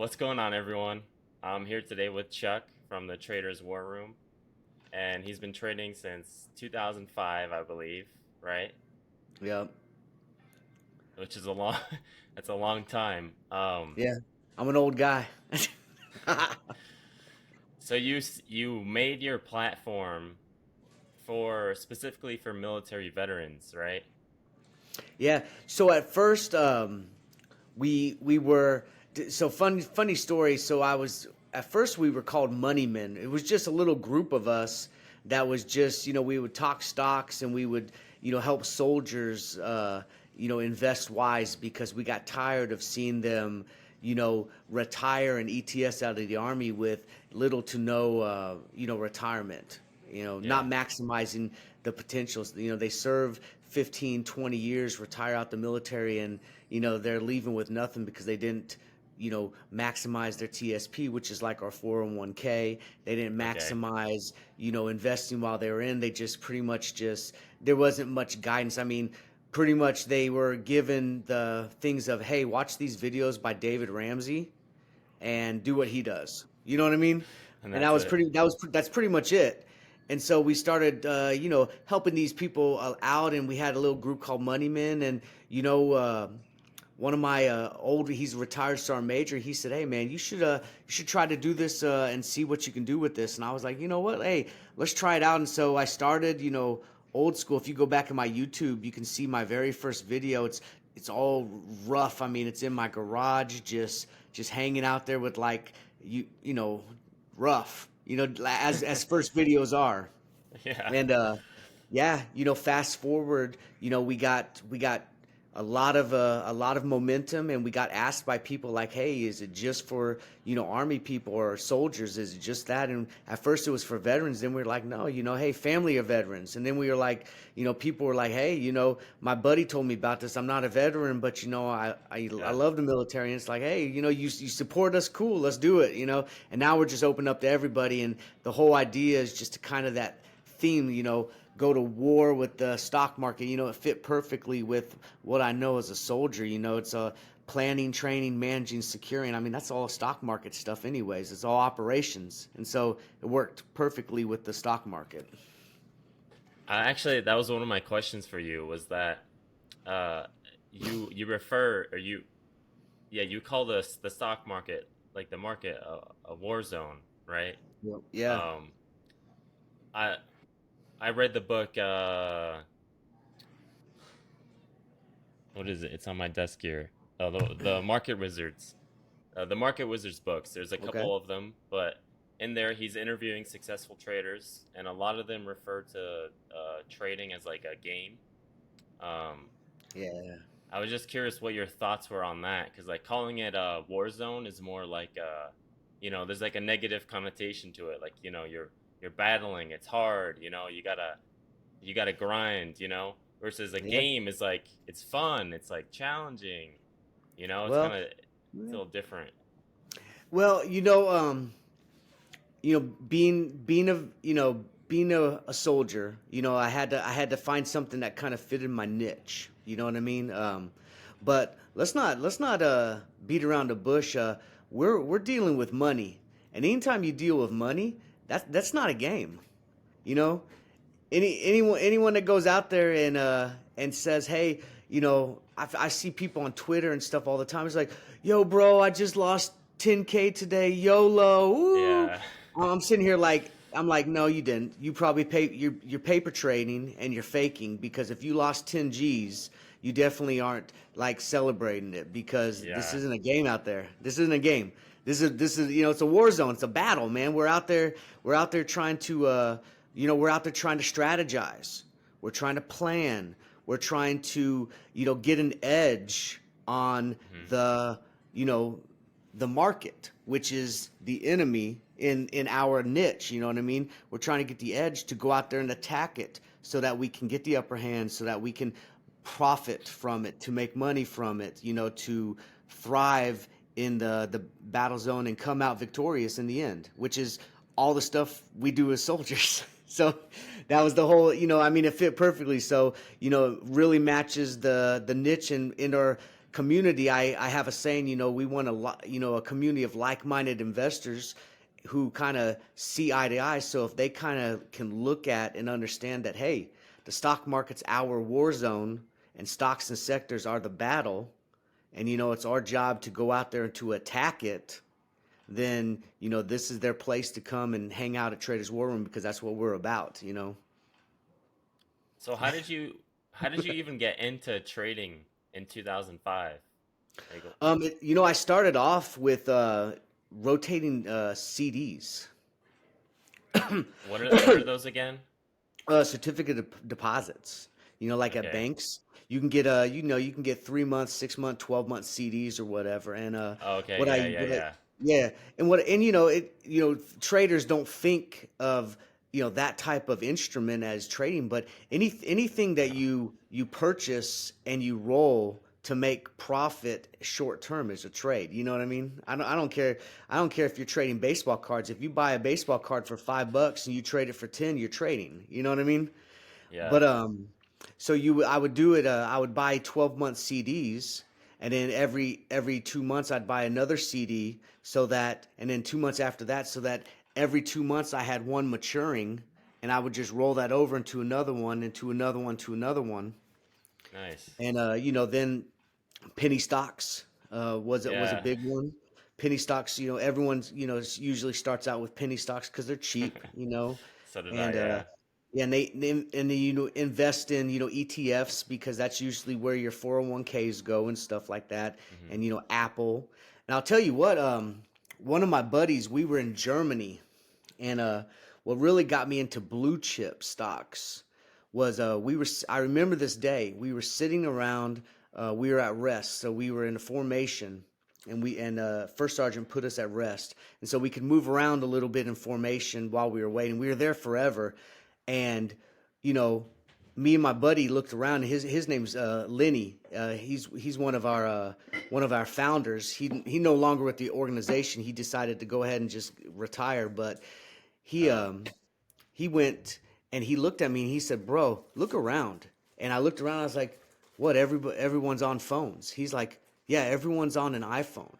What's going on, everyone? I'm here today with Chuck from the Traders War Room, and he's been trading since 2005, I believe, right? Yeah, Which is a long, that's a long time. yeah. I'm an old guy. So you made your platform for specifically for military veterans, right? Yeah. So at first, we were so funny story. So I was at first we were called Money Men. It was just a little group of us that was just we would talk stocks and we would help soldiers invest wise because we got tired of seeing them retire and ETS out of the army with little to no retirement. Not Yeah. maximizing the potentials. They serve 15, 20 years, retire out the military, and they're leaving with nothing because they didn't maximize their TSP, which is like our 401k. They didn't Okay. maximize investing while they were in. They just pretty much just there wasn't much guidance. I mean, pretty much they were given the things of, hey, watch these videos by David Ramsey and do what he does. You know what I mean? And And that's it. that's pretty much it. And so we started, helping these people out, and we had a little group called Money Men. And one of my he's a retired sergeant major. He said, "Hey man, you should try to do this and see what you can do with this." And I was like, "You know what? Hey, let's try it out." And so I started, old school. If you go back in my YouTube, you can see my very first video. It's all rough. I mean, it's in my garage, just hanging out there with like rough. As first videos are. Yeah. And yeah, fast forward, we got a lot of momentum, and we got asked by people like, "Hey, is it just for army people or soldiers? Is it just that?" And at first it was for veterans. Then we were like, "No, hey, family of veterans." And then we were like, people were like, "Hey, my buddy told me about this. I'm not a veteran, but I Yeah. love the military." And it's like, "Hey, you support us, cool, let's do it." And now we're just open up to everybody, and the whole idea is just to kind of that theme, go to war with the stock market. It fit perfectly with what I know as a soldier. It's a planning, training, managing, securing. I mean, that's all stock market stuff, anyways. It's all operations, and so it worked perfectly with the stock market. Actually, that was one of my questions for you was that uh you refer or you yeah, you call the stock market, like the market, a war zone, right? Yep. Yeah. Um, I I read the book. What is it? It's on my desk here. The Market Wizards. The Market Wizards books. There's a Okay. couple of them, but in there he's interviewing successful traders, and a lot of them refer to trading as like a game. Um, Yeah. I was just curious what your thoughts were on that, because like calling it a war zone is more like there's like a negative connotation to it. Like you're battling, it's hard. You gotta grind. Versus a Yeah. game is like it's fun, it's like challenging. It's kind Well. of it's a Yeah. little different. Well, being a soldier, I had to find something that kind of fitted my niche. You know what I mean? But let's not beat around the bush. We're dealing with money, and anytime you deal with money, that's not a game. You know, anyone that goes out there and says, "Hey, I see people on Twitter and stuff all the time. It's like, yo, bro, I just lost 10K today, YOLO." Woo. Yeah. I'm sitting here like I'm like, no, you didn't. You probably you're paper trading and you're faking, because if you lost 10 G's, you definitely aren't like celebrating it, because this Yeah. isn't a game out there. This isn't a game. This is it's a war zone. It's a battle, man. We're out there trying to we're out there trying to strategize. We're trying to plan. We're trying to get an edge on Hmm. the you know the market, which is the enemy in our niche. You know what I mean? We're trying to get the edge to go out there and attack it so that we can get the upper hand, so that we can profit from it, to make money from it, to thrive in the battle zone and come out victorious in the end, which is all the stuff we do as soldiers. So that was the whole, I mean, it fit perfectly. So, it really matches the niche, and in our community, I have a saying, we want a lot, a community of like-minded investors who kind of see eye to eye. So if they kind of can look at and understand that, hey, the stock market's our war zone and stocks and sectors are the battle, and it's our job to go out there and to attack it, then this is their place to come and hang out at Traders War Room, because that's what we're about. So how did you even get into trading in 2005? Like, I started off with rotating CDs. what are those again? Certificate of deposits. Like at Okay. banks, you can get you can get 3 month, 6 month, 12 month CDs or whatever. And Oh, okay, what yeah, I yeah, what I yeah. yeah, and traders don't think of that type of instrument as trading, but anything that No. you purchase and you roll to make profit short term is a trade. You know what I mean? I don't care. I don't care if you're trading baseball cards. If you buy a baseball card for $5 and you trade it for 10, you're trading. You know what I mean? Yeah. But so I would do it. I would buy 12-month CDs, and then every 2 months I'd buy another CD, and then 2 months after that, so that every 2 months I had one maturing, and I would just roll that over into another one, into another one, to another one, Nice. and then penny stocks was a Yeah. big one. Penny stocks, everyone's usually starts out with penny stocks because they're cheap. So did I, And yeah. yeah, and they invest in ETFs, because that's usually where your 401ks go and stuff like that. Hmm. And Apple. And I'll tell you what, one of my buddies, we were in Germany, and what really got me into blue chip stocks was I remember this day. We were sitting around, we were at rest, so we were in a formation, and first sergeant put us at rest, and so we could move around a little bit in formation while we were waiting. We were there forever, and you know, me and my buddy looked around. And his name's Lenny. He's one of our founders. He no longer with the organization. He decided to go ahead and just retire, but he Oh. um he went and he looked at me and he said, "Bro, look around." And I looked around. I was like, "What? Everyone's on phones." He's like, "Yeah, everyone's on an iPhone."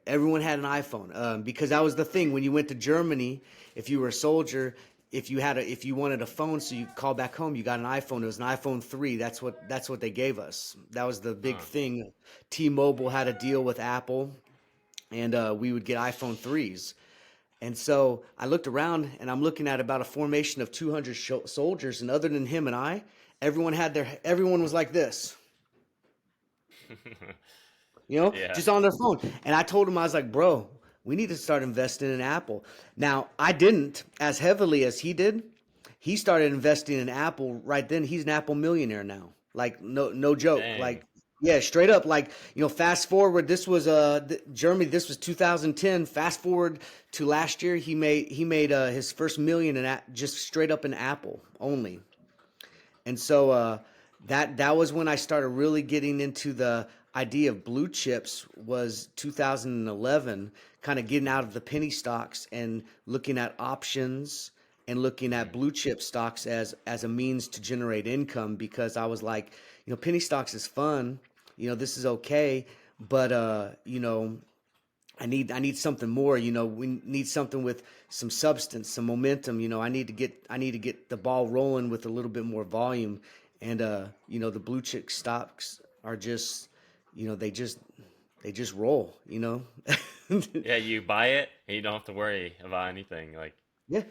Everyone had an iPhone, because that was the thing when you went to Germany. If you were a soldier, if you wanted a phone, so you call back home, you got an iPhone. It was an iPhone 3. That's what they gave us. That was the big Huh. thing. T-Mobile had a deal with Apple, and we would get iPhone 3s. And so I looked around, and I'm looking at about a formation of 200 soldiers, and other than him and I, everyone was like this, Yeah. just on their phone. And I told him, I was like, "Bro, we need to start investing in Apple." Now, I didn't as heavily as he did. He started investing in Apple right then. He's an Apple millionaire now. Like, no joke. Dang. Like, yeah, straight up. Like, fast forward. This was Germany. This was 2010. Fast forward to last year, he made his first million just straight up in Apple only. And so that was when I started really getting into the idea of blue chips, was 2011, kind of getting out of the penny stocks and looking at options and looking at Hmm. blue chip stocks as a means to generate income, because I was like, penny stocks is fun, this is okay, but I need something more. We need something with some substance, some momentum. I need to get the ball rolling with a little bit more volume. And the blue chip stocks are just, they just roll. Yeah, you buy it and you don't have to worry about anything. Like, Yeah.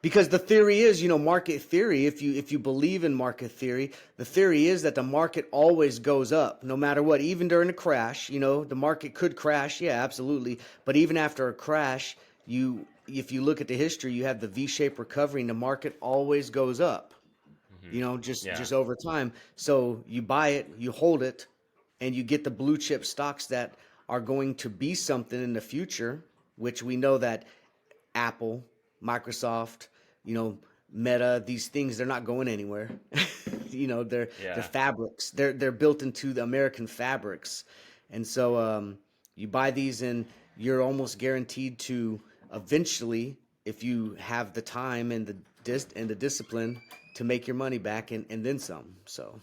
Because the theory is, market theory, if you believe in market theory, the theory is that the market always goes up no matter what, even during a crash. The market could crash, yeah, absolutely. But even after a crash, if you look at the history, you have the V-shaped recovery, and the market always goes up, hmm, just yeah. just over time. So you buy it, you hold it, and you get the blue chip stocks that are going to be something in the future, which we know that Apple, Microsoft, you know, Meta, these things, they're not going anywhere. They're Yeah. fabrics. They're built into the American fabrics. And so you buy these, and you're almost guaranteed to eventually, if you have the time and the discipline, to make your money back, and then some. So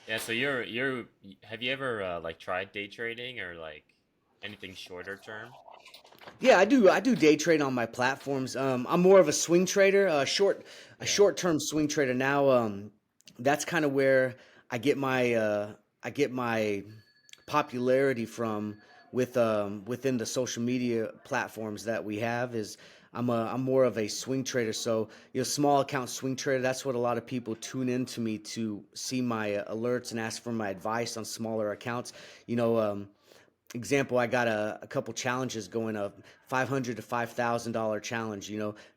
Yeah, so have you ever like tried day trading or like anything shorter term? Yeah, I do. I do day trade on my platforms. I'm more of a swing trader, a Yeah. short term swing trader. Now, that's kind of where I get my I get my popularity from within the social media platforms that we have. Is I'm more of a swing trader. So small account swing trader. That's what a lot of people tune into me to see my alerts and ask for my advice on smaller accounts. You know. Example, I got a couple challenges going up, 500 to $5,000 challenge.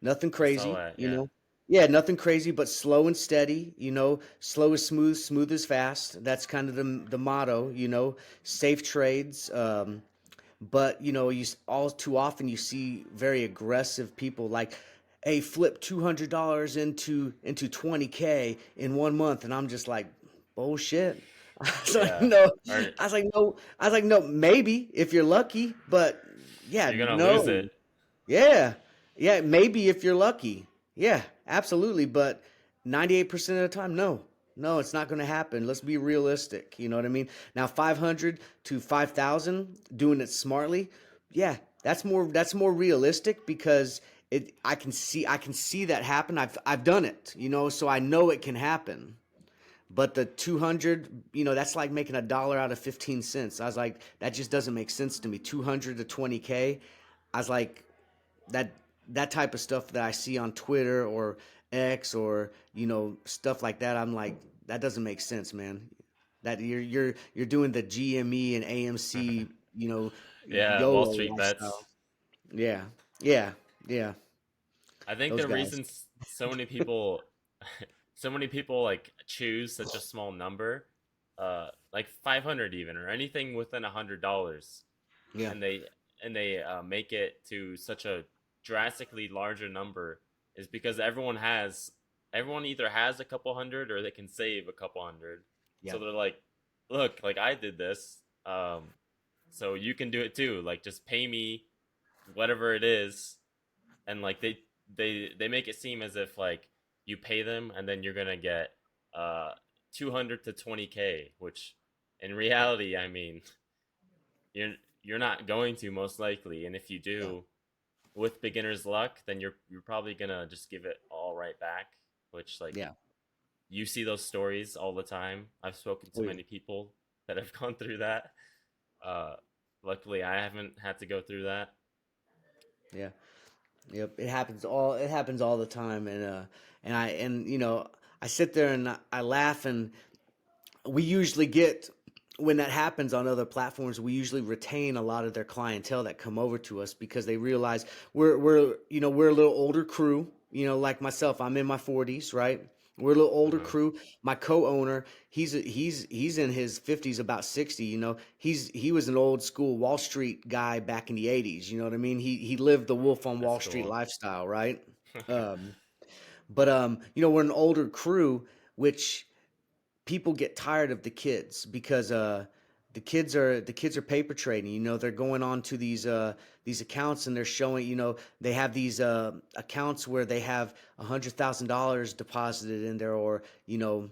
Nothing I saw crazy. that. Yeah. Yeah, nothing crazy, but slow and steady. Slow is smooth, smooth is fast. That's kind of the motto. Safe trades. But all too often you see very aggressive people like, hey, flip $200 into 20K in 1 month, and I'm just like, bullshit. I was like, Yeah. no. Or I was like, no. I was like, no. Maybe if you're lucky, but yeah, you're gonna lose no. it. Yeah, yeah. Maybe if you're lucky. Yeah, absolutely. But 98% of the time, no. No, it's not going to happen. Let's be realistic. You know what I mean? Now, 500 to 5,000, doing it smartly. Yeah, that's more realistic because I can see that happen. I've done it, so I know it can happen. But the 200, that's like making a dollar out of 15 cents. I was like, that just doesn't make sense to me. 200 to 20K. I was like, that that type of stuff that I see on Twitter or X or stuff like that. I'm like, that doesn't make sense, man. That you're doing the GME and AMC, Yeah, Wall YOLO Street bets. lifestyle. Yeah, yeah, yeah. I think Those the guys. reason so many people so many people like choose such a small number, like 500 even or anything within $100, Yeah, and they make it to such a drastically larger number is because everyone either has a couple hundred or they can save a couple hundred. yeah, So they're like, look, like I did this, so you can do it too. Like just pay me whatever it is, and like they make it seem as if like you pay them and then you're gonna get uh 200 to 20K, which in reality, I mean, you're you're not going to most likely, and if you yeah, do, with beginner's luck, then you're probably gonna just give it all right back, which like yeah. you see those stories all the time. I've spoken to Oh yeah, many people that have gone through that. Uh, luckily, I haven't had to go through that. yeah. Yep, it happens all the time, and I sit there and I laugh, and we usually get when that happens on other platforms, we usually retain a lot of their clientele that come over to us because they realize we're a little older crew. Like myself, I'm in my 40s, right? We're a little older Uh-huh. crew. My co-owner, he's in his 50s, about 60. He was an old school Wall Street guy back in the 80s. You know what I mean? He lived the Wolf on That's Wall Street cool. lifestyle, right? But we're an older crew, which people get tired of the kids because the kids are paper trading. They're going on to these accounts, and they're showing, they have these accounts where they have $100,000 deposited in there, or Yeah.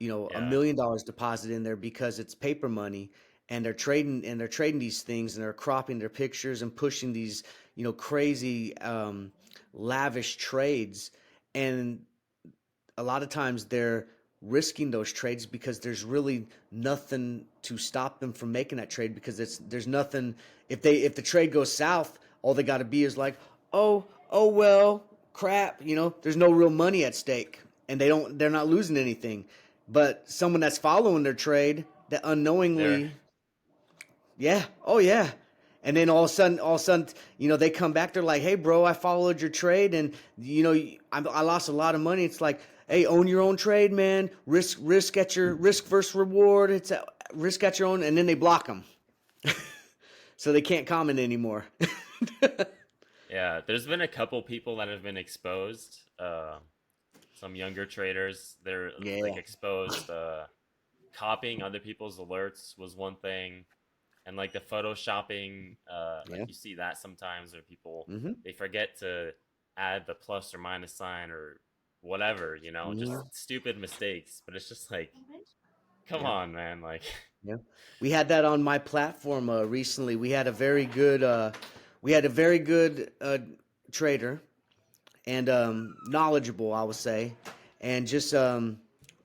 $1 million deposited in there because it's paper money, and they're trading these things, and they're cropping their pictures and pushing these crazy lavish trades. And a lot of times they're risking those trades because there's really nothing to stop them from making that trade, because there's nothing. If the trade goes south, all they got to be is like, oh well, crap. There's no real money at stake, and they're not losing anything. But someone that's following their trade, that They're unknowingly, yeah. Oh yeah. And then all of a sudden, they come back. They're like, "Hey, bro, I followed your trade, and I lost a lot of money." It's like, "Hey, own your own trade, man. Risk versus reward. It's a risk at your own." And then they block them, so they can't comment anymore. Yeah, there's been a couple people that have been exposed. Some younger traders, they're like Yeah. exposed. Copying other people's alerts was one thing, and like the photoshopping. Like Yeah. you see that sometimes, where people Mm-hmm. they forget to add the plus or minus sign or whatever. Just Mm-hmm. stupid mistakes. But it's just like Come Yeah. on, man. Like, Yeah. We had that on my platform recently. We had a very good trader and knowledgeable, I would say, and just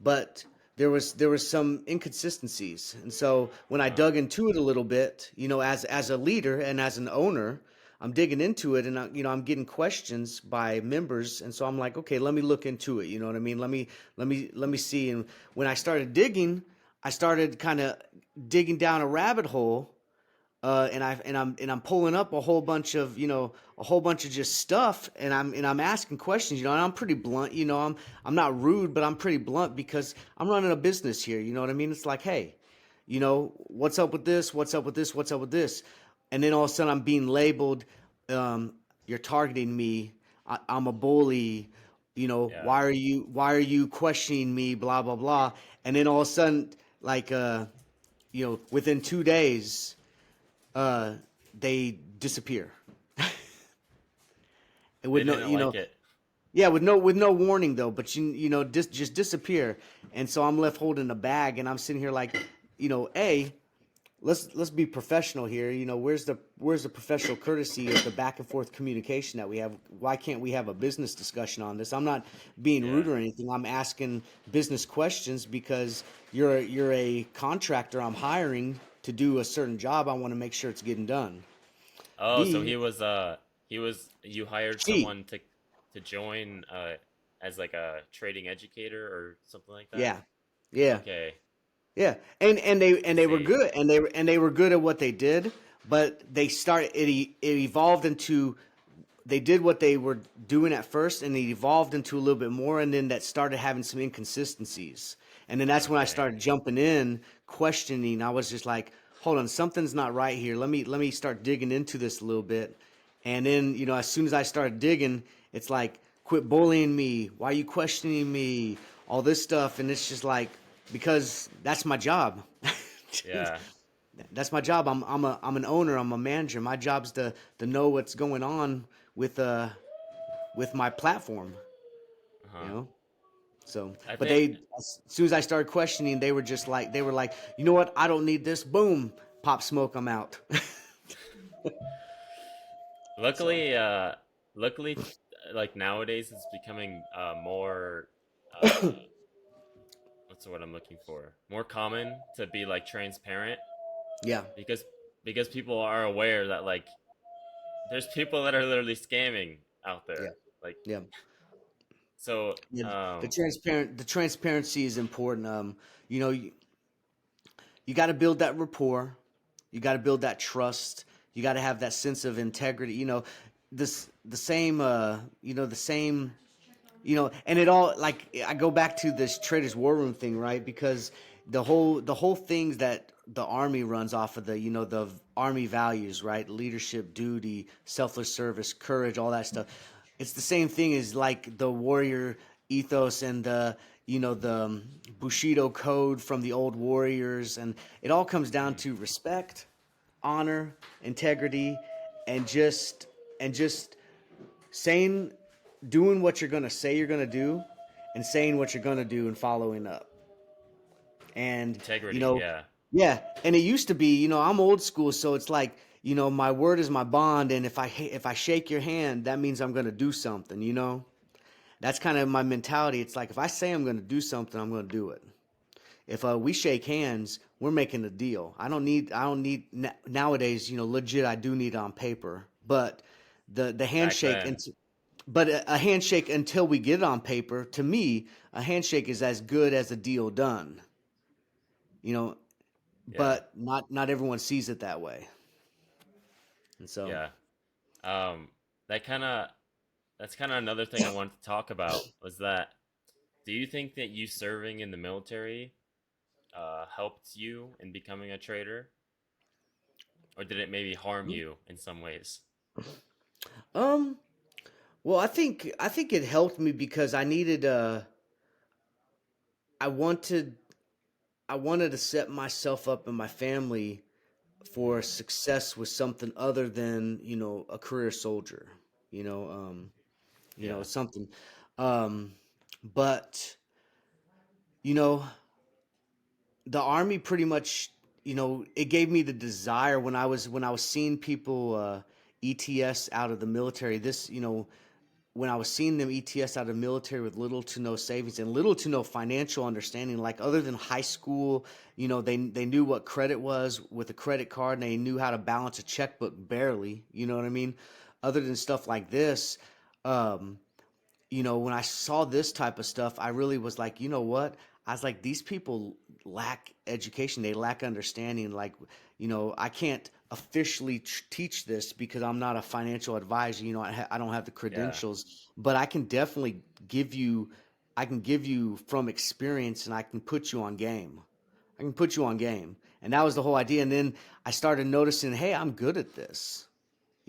but there was some inconsistencies, and so when I uh, dug into it a little bit, as a leader and as an owner, I'm digging into it, and I'm getting questions by members, and so I'm like, okay, let me look into it. You know what I mean? Let me see. And when I started digging, I started kind of digging down a rabbit hole, and I'm pulling up a whole bunch of just stuff, and I'm asking questions, and I'm pretty blunt, I'm not rude, but I'm pretty blunt because I'm running a business here, you know what I mean? It's like, hey, what's up with this? What's up with this? What's up with this? And then all of a sudden I'm being labeled, um, you're targeting me. I'm a bully. yeah. Why are you questioning me? Blah blah blah. And then all of a sudden, like, within 2 days, uh, they disappear. And They with no, didn't like it. yeah, with no warning though. But just disappear. And so I'm left holding a bag, and I'm sitting here like, a let's be professional here. Where's the professional courtesy of the back and forth communication that we have? Why can't we have a business discussion on this? I'm not being Yeah. rude or anything. I'm asking business questions because you're a contractor I'm hiring to do a certain job. I want to make sure it's getting done. Oh, so B, you hired C, someone to join as like a trading educator or something like that? yeah, yeah. Okay. Yeah, and they were See. good, and they were good at what they did, but it evolved into, they did what they were doing at first, and it evolved into a little bit more, and then that started having some inconsistencies, and then that's when I Okay. started jumping in, questioning. I was just like, hold on, something's not right here. Let me start digging into this a little bit, and then as soon as I started digging, it's like, quit bullying me. Why are you questioning me? All this stuff, and it's just like, because that's my job. Yeah. That's my job. I'm an owner. I'm a manager. My job's to know what's going on with my platform. You Uh-huh. know. So, I but think as soon as I started questioning, they were like, you know what? I don't need this. Boom, pop smoke. I'm out. So, luckily luckily like nowadays it's becoming more uh what's the word I'm looking for? More common to be like transparent yeah, because people are aware that like there's people that are literally scamming out yeah, there. Like yeah. so Yeah, the transparency is important. You know, you got to build that rapport. You got to build that trust. You got to have that sense of integrity. The same. The same. And it all, like, I go back to this traders war room thing, right? Because the whole things that the army runs off of, the army values, right? Leadership, duty, selfless service, courage, all that stuff. It's the same thing as like the warrior ethos and the Bushido code from the old warriors, and it all comes down mm, to respect, honor, integrity, and just saying, doing what you're gonna say you're gonna do, and saying what you're gonna do and following up. And you integrity, know, yeah. yeah. And it used to be, I'm old school, so it's like, my word is my bond, and if I shake your hand, that means I'm gonna do something. That's kind of my mentality. It's like, if I say I'm gonna do something, I'm gonna do it. If we shake hands, we're making a deal. I don't need nowadays. Legit, I do need it on paper, but the Back handshake, and then. but a handshake until we get it on paper, to me, a handshake is as good as a deal done. You know, Yeah. but not everyone sees it that way, and so Yeah. Um that kind of that's kind of another thing I wanted to talk about was that do you think that you serving in the military helped you in becoming a trader, or did it maybe harm you in some ways? um. Well, I think it helped me because I wanted I wanted to set myself up and my family for Mm, success with something other than a career soldier. You know, yeah. something. Um, but you know the army pretty much, it gave me the desire when I was seeing people ETS out of the military. When I was seeing them ETS out of the military with little to no savings and little to no financial understanding, like other than high school, they knew what credit was with a credit card, and they knew how to balance a checkbook barely. You know what I mean? Other than stuff like this, um, when I saw this type of stuff, I really was like, you know what? I was like, these people lack education. They lack understanding. Like, I can't officially teach this because I'm not a financial advisor. I don't have the Yeah. credentials, but I can definitely give you, I can give you from experience, and I can put you on game. I can put you on game. And that was the whole idea. And then I started noticing, hey, I'm good at this.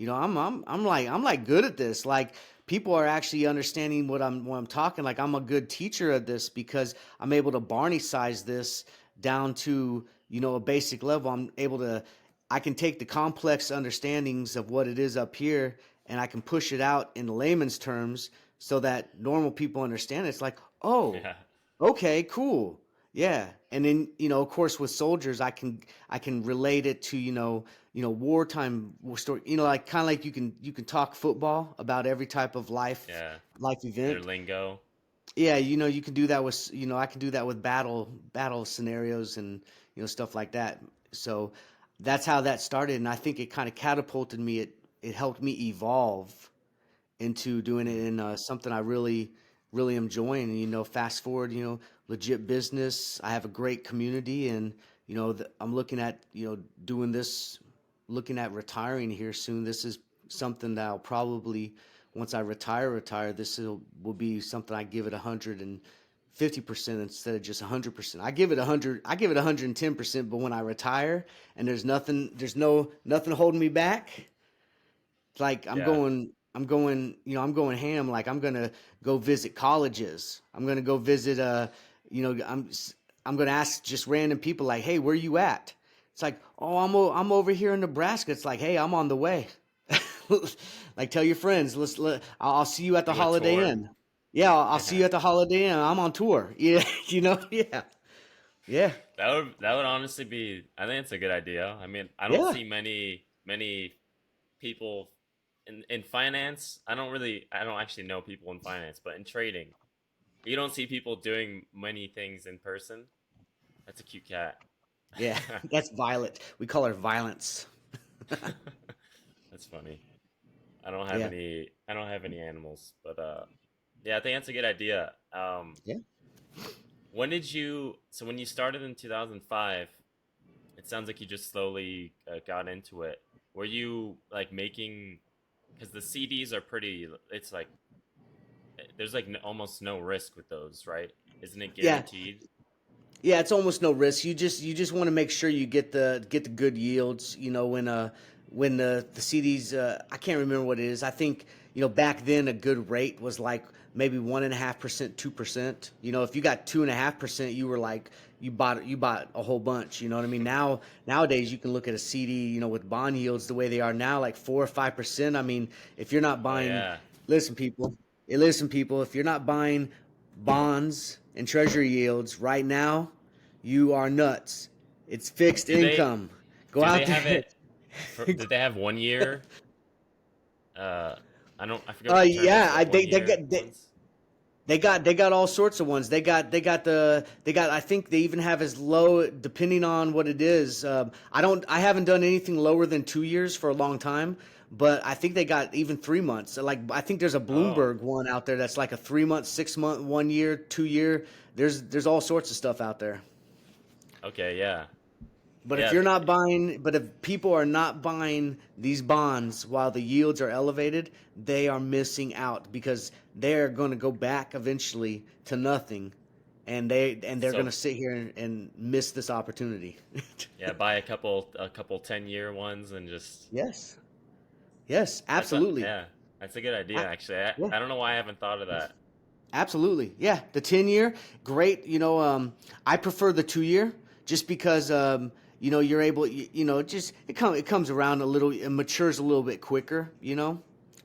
I'm like good at this. Like people are actually understanding what I'm talking. Like I'm a good teacher at this because I'm able to Barney size this down to, a basic level. I can take the complex understandings of what it is up here, and I can push it out in layman's terms so that normal people understand it. It's like, oh, Yeah. okay, cool. Yeah. And then, of course with soldiers, I can relate it to, wartime war story, like kind of like you can talk football about every type of Yeah. life Their event. lingo. Yeah, you can do that with, I can do that with battle scenarios and, stuff like that. So that's how that started, and I think it kind of catapulted me. It helped me evolve into doing it Mm. in something I really, really am enjoying. And, fast forward, legit business. I have a great community, and I'm looking at doing this, looking at retiring here soon. This is something that I'll probably, once I retire. Will be something I give it 150% instead of just 100%. I give it 100. I give it 110%. But when I retire and there's nothing holding me back, like Yeah. I'm going ham. Like I'm gonna go visit colleges. I'm gonna go visit you know I'm I'm gonna ask just random people like, hey, where you at? It's like, oh, I'm over here in Nebraska. It's like, hey, I'm on the way. Like tell your friends, I'll see you at the Do a Holiday tour. Inn. Yeah, I'll see you at the Holiday Inn. I'm on tour. Yeah, yeah, yeah, That would honestly be. I think it's a good idea. I mean, I don't yeah. see many people in finance. I don't actually know people in finance, but in trading, you don't see people doing many things in person. That's a cute cat. Yeah, that's Violet. We call her Violence. That's funny. Yeah, I don't have any animals, but yeah, I think that's a good idea. yeah, When you started in 2005, it sounds like you just slowly got into it. Were you like making, because the CDs are pretty, it's like, there's like almost no risk with those, right? Isn't it yeah, guaranteed? yeah. It's almost no risk. You just want to make sure you get the good yields. When the CDs, I can't remember what it is. I think back then a good rate was like maybe 1.5%, 2%. If you got 2.5%, you were like you bought a whole bunch. You know what I mean? Nowadays you can look at a CD, with bond yields the way they are now, like 4 or 5%. I mean, if you're not Oh buying, yeah. listen, people, if you're not buying bonds and treasury yields right now, you are nuts. It's fixed Do they income. Go do they out have there. it did they have 1 year? Uh, I forget what the term is, Yeah, but one they year got ones. they got all sorts of ones. They got. I think they even have as low, depending on what it is. I haven't done anything lower than 2 years for a long time, but I think they got even 3 months. Like I think there's a Oh, Bloomberg one out there that's like a 3 month, 6 month, 1 year, 2 year. There's all sorts of stuff out there. okay, yeah, But if yeah, you're not buying, but if people are not buying these bonds while the yields are elevated, they are missing out because they're going to go back eventually to nothing, and they're going so to sit here and miss this opportunity. yeah, buy a couple 10 year ones and just Yes, yes, that's a absolutely. yeah, that's a good idea A- actually. yeah, I don't know why I haven't thought of that. absolutely. Yeah, the 10 year, great. I prefer the 2 year just because you're able. Just it comes around a little, it matures a little bit quicker.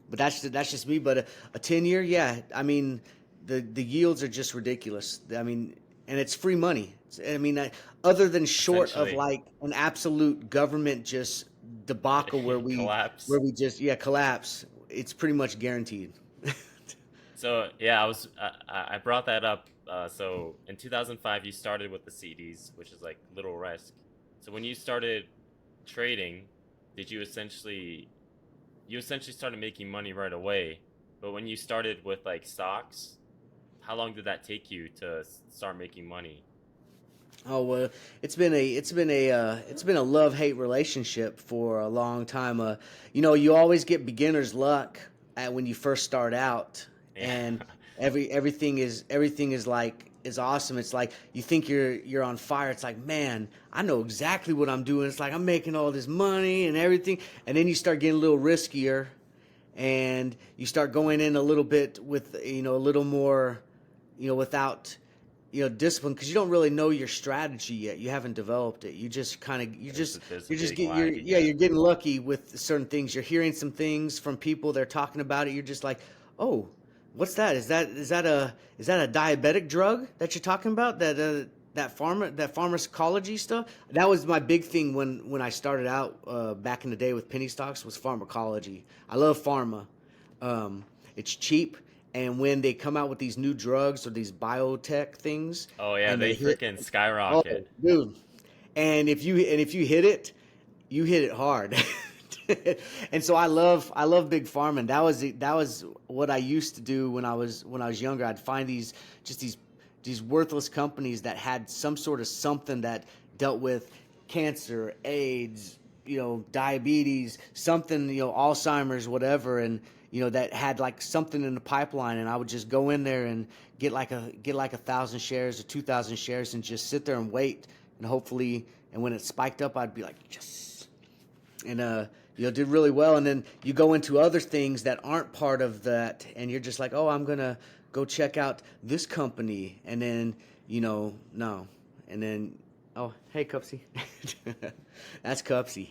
But that's just me. But a 10 year, yeah. I mean, the yields are just ridiculous. I mean, and it's free money. I mean, other than short of essentially. like an absolute government just debacle where Collapse. we just collapse, it's pretty much guaranteed. So yeah, I brought that up. So in 2005, you started with the CDs, which is like little risk. So when you started trading, did you essentially started making money right away? But when you started with like stocks, how long did that take you to start making money? Oh well, it's been a love hate relationship for a long time. You always get beginner's luck when you first start out, Yeah. and everything is like is awesome. It's like you think you're on fire. It's like, man, I know exactly what I'm doing. It's like I'm making all this money and everything, and then you start getting a little riskier, and you start going in a little bit with a little more, without discipline, because you don't really know your strategy yet. You haven't developed it. You just kind of There's a you're just big get lag again. you're getting lucky with certain things. You're hearing some things from people, they're talking about it. You're just like, oh, what's that? Is that a diabetic drug that you're talking about? That pharmacology stuff. That was my big thing when I started out back in the day with penny stocks, was pharmacology. I love pharma. It's cheap, and when they come out with these new drugs or these biotech things, Oh yeah, and they they hit, freaking oh, skyrocket. dude, and if you hit it, you hit it hard. And so I love big pharma. And that was what I used to do when I was younger. I'd find these worthless companies that had some sort of something that dealt with cancer, AIDS, diabetes, something, Alzheimer's, whatever, and that had like something in the pipeline, and I would just go in there and get like 1,000 shares or 2,000 shares and just sit there and wait, and hopefully, and when it spiked up, I'd be like, yes, and did really well. And then you go into other things that aren't part of that, and you're just like, oh, I'm gonna go check out this company, and then no, and then, oh, hey, Cupsy. That's Cupsy.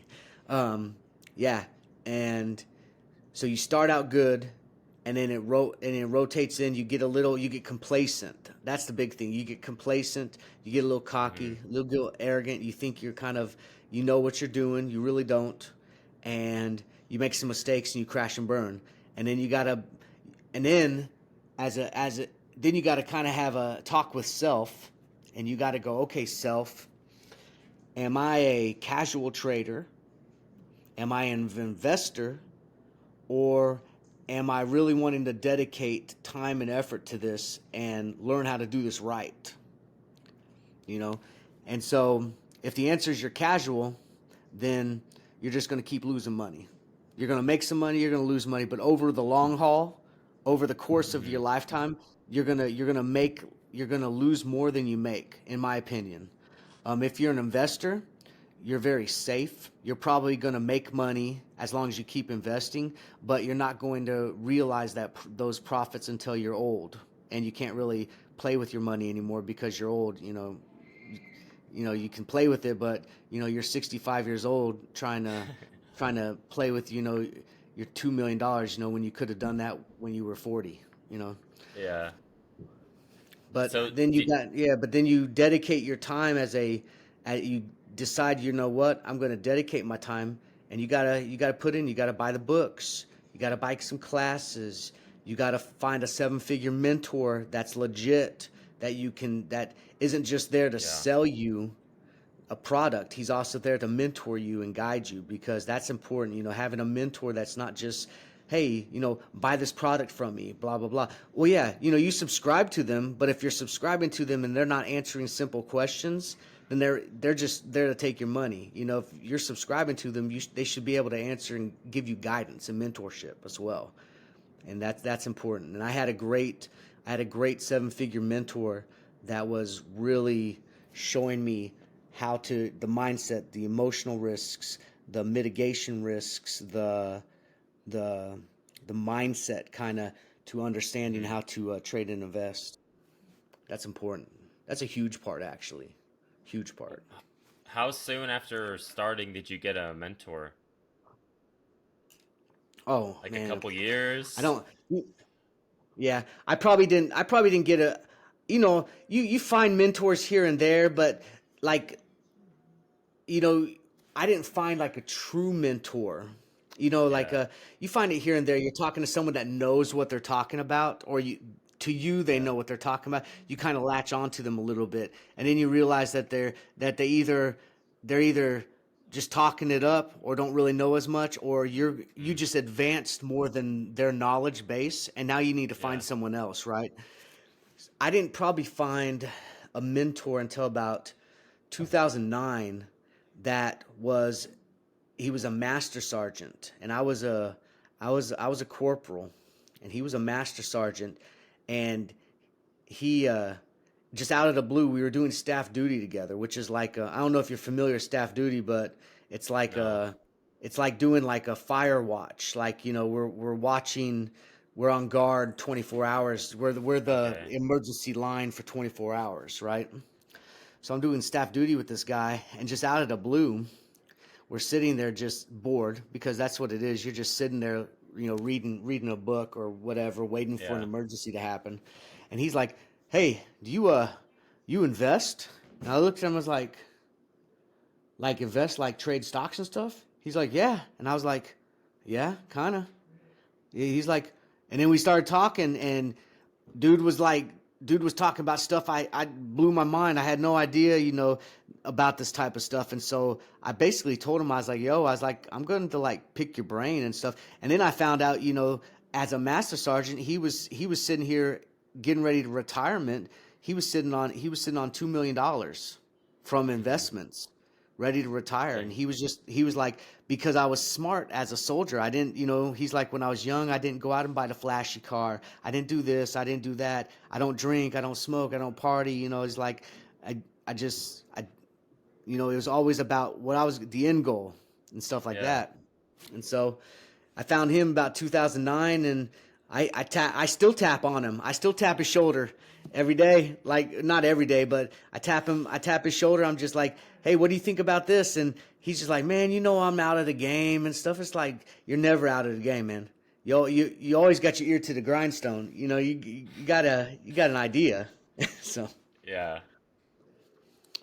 Yeah, and so you start out good, and then it rotates in. You get complacent. That's the big thing. You get complacent. You get a little Hmm. cocky, a little arrogant. You think you're kind of, you know what you're doing. You really don't, and you make some mistakes and you crash and burn. And then you gotta, and then as a then you gotta kind of have a talk with self, and you gotta go, okay, self, am I a casual trader? Am I an investor? Or am I really wanting to dedicate time and effort to this and learn how to do this right? You know? And so if the answer is you're casual, then you're just going to keep losing money. You're going to make some money, you're going to lose money, but over the long haul, over the course of Hmm. your lifetime, you're going to lose more than you make, in my opinion. If you're an investor, you're very safe. You're probably going to make money as long as you keep investing, but you're not going to realize those profits until you're old, and you can't really play with your money anymore because you're old. You can play with it, but you're 65 years old trying to play with your $2 million. When you could have done that when you were 40. You know. Yeah. But So then you do, got yeah, but then you dedicate your time you decide, what, I'm going to dedicate my time, and you gotta put in, you gotta buy the books, you gotta buy some classes, you gotta find a 7-figure mentor that's legit, that isn't just there to yeah. sell you a product. He's also there to mentor you and guide you, because that's important. Having a mentor that's not just, hey, buy this product from me, blah blah blah. Well, yeah, you subscribe to them, but if you're subscribing to them and they're not answering simple questions, then they're just there to take your money. If you're subscribing to them, they should be able to answer and give you guidance and mentorship as well, and that's important. And I had a great 7-figure mentor that was really showing me how to the mindset, the emotional risks, the mitigation risks, the the mindset, kind of, to understanding Hmm. how to trade and invest. That's important. That's a huge part, actually. Huge part. How soon after starting did you get a mentor? Oh Like a man, couple I years? don't. Yeah, I probably didn't get a. you find mentors here and there, but like, you know, I didn't find like a true mentor. Like Yeah. you find it here and there. You're talking to someone that knows what they're talking about, or to you they Yeah. know what they're talking about. You kind of latch onto them a little bit, and then you realize that they're either just talking it up or don't really know as much, or you Mm. just advanced more than their knowledge base, and now you need to find Yeah. someone else, right? I didn't probably find a mentor until about 2009 that was he was a master sergeant and I was a corporal and he was a master sergeant and he just out of the blue we were doing staff duty together, which is like I don't know if you're familiar with staff duty, but it's like No. it's like doing like a fire watch. Like, we're watching, we're on guard 24 hours. We're the Okay. emergency line for 24 hours, right? So I'm doing staff duty with this guy, and just out of the blue, we're sitting there just bored because that's what it is. You're just sitting there, reading a book or whatever, waiting for an Yeah. emergency to happen. And he's like, "Hey, do you invest?" And I looked at him, I was like invest, like trade stocks and stuff? He's like, "Yeah." And I was like, "Yeah, kind of." He's like, and then we started talking, and dude was like, dude was talking about stuff I blew my mind. I had no idea, about this type of stuff. And so I basically told him, I was like, I'm going to like pick your brain and stuff. And then I found out, as a master sergeant, he was sitting here getting ready to retirement. He was sitting on $2 million from Mm. investments, ready to retire. And Dang. he was like, because I was smart as a soldier. I didn't, he's like, when I was young, I didn't go out and buy the flashy car. I didn't do this. I didn't do that. I don't drink. I don't smoke. I don't party. It's like, it was always about what I was, the end goal and stuff like Yeah. that. And so I found him about 2009, and I still tap on him. I still tap his shoulder every day. Like, not every day, but I tap him. I tap his shoulder. I'm just like, "Hey, what do you think about this?" And he's just like, "Man, I'm out of the game and stuff." It's like, you're never out of the game, man. You always got your ear to the grindstone. You got an idea. So, Yeah.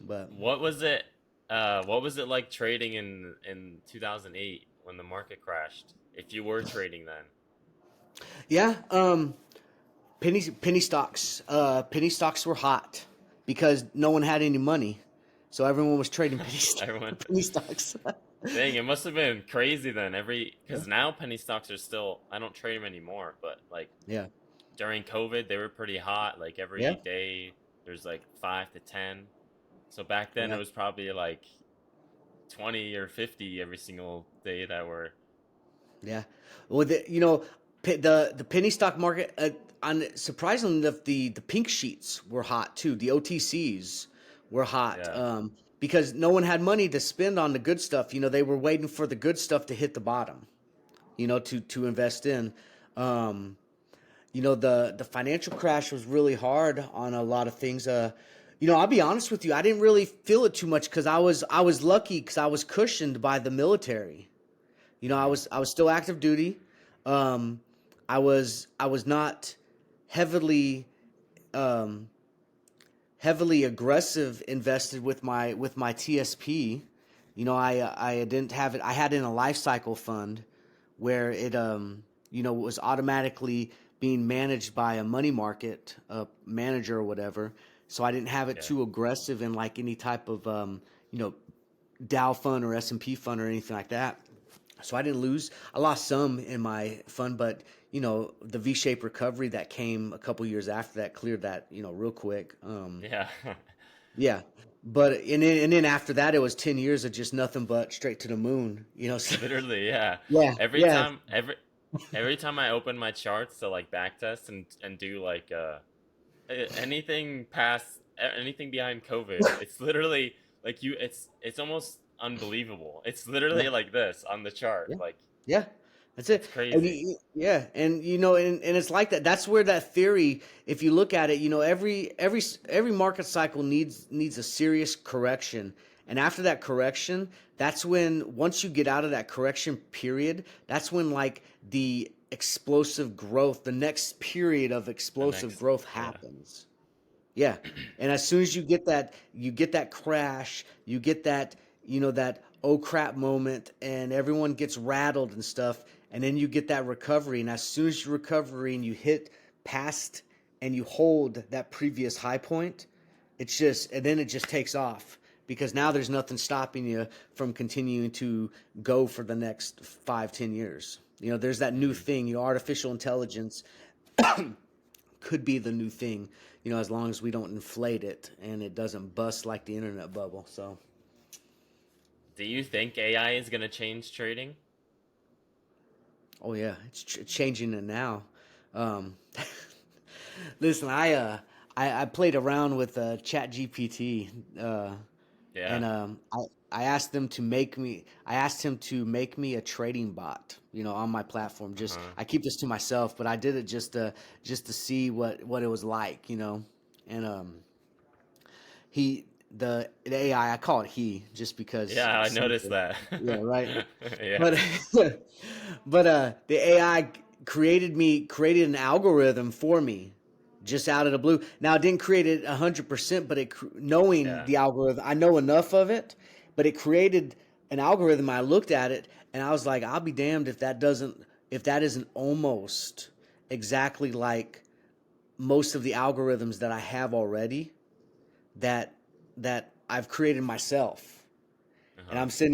but What was it? What was it like trading in 2008 when the market crashed? If you were trading then. yeah, penny stocks were hot because no one had any money, so everyone was trading Everyone. penny stocks. Dang, it must have been crazy then. Yeah, Because now penny stocks are still, I don't trade them anymore, but like yeah, during COVID, they were pretty hot. Like yeah, every day, there's like 5 to 10. So back then, it yeah, was probably like 20 or 50 every single day that were. yeah. Well, the penny stock market, on surprisingly enough, the pink sheets were hot too. The OTCs were hot, Yeah, because no one had money to spend on the good stuff. They were waiting for the good stuff to hit the bottom, to invest in. Um, the financial crash was really hard on a lot of things. I'll be honest with you, I didn't really feel it too much because I was lucky because I was cushioned by the military. I mm, was still active duty. Um, I was not heavily um, heavily aggressive invested with my TSP. I didn't have it. I had it in a life cycle fund where it was automatically being managed by a money market manager or whatever. So I didn't have it yeah, too aggressive in like any type of you know Dow fund or S&P fund or anything like that. So I didn't lose. I lost some in my fund, but the V-shaped recovery that came a couple years after that cleared that real quick. yeah. Yeah, but and then after that it was 10 years of just nothing but straight to the moon. So, Literally, yeah. yeah, Every yeah, time, every time I open my charts to like back test and do like anything past anything behind COVID, it's literally like it's almost unbelievable. It's yeah, literally like this on the chart. yeah. Like Yeah, that's it's it. And crazy. yeah, and it's like that. That's where that theory, if you look at it, every market cycle needs a serious correction. And after that correction, that's when once you get out of that correction period, that's when like the explosive growth, the next period of The explosive next, growth yeah. happens. Yeah. And as soon as you get that crash, you get that, that oh crap moment, and everyone gets rattled and stuff. And then you get that recovery. And as soon as you recovery and you hit past and you hold that previous high point, and then it just takes off because now there's nothing stopping you from continuing to go for the next 5, 10 years. There's that new Hmm. thing, artificial intelligence could be the new thing, as long as we don't inflate it and it doesn't bust like the internet bubble. So, Do you think AI is gonna change trading? oh yeah, it's changing it now. Um, listen, I played around with Chat GPT, Yeah. and I asked them to make me. I asked him to make me a trading bot, on my platform. Just Uh-huh. I keep this to myself, but I did it just to see what it was like, and he the AI I call it he just because Yeah, I it's noticed simple. that. Yeah, right. Yeah. But the AI created an algorithm for me just out of the blue. Now it didn't create it 100%, but knowing Yeah. the algorithm, I know enough of it, but it created an algorithm. I looked at it and I was like, I'll be damned if that isn't almost exactly like most of the algorithms that I have already that I've created myself. And Uh-huh. I'm sitting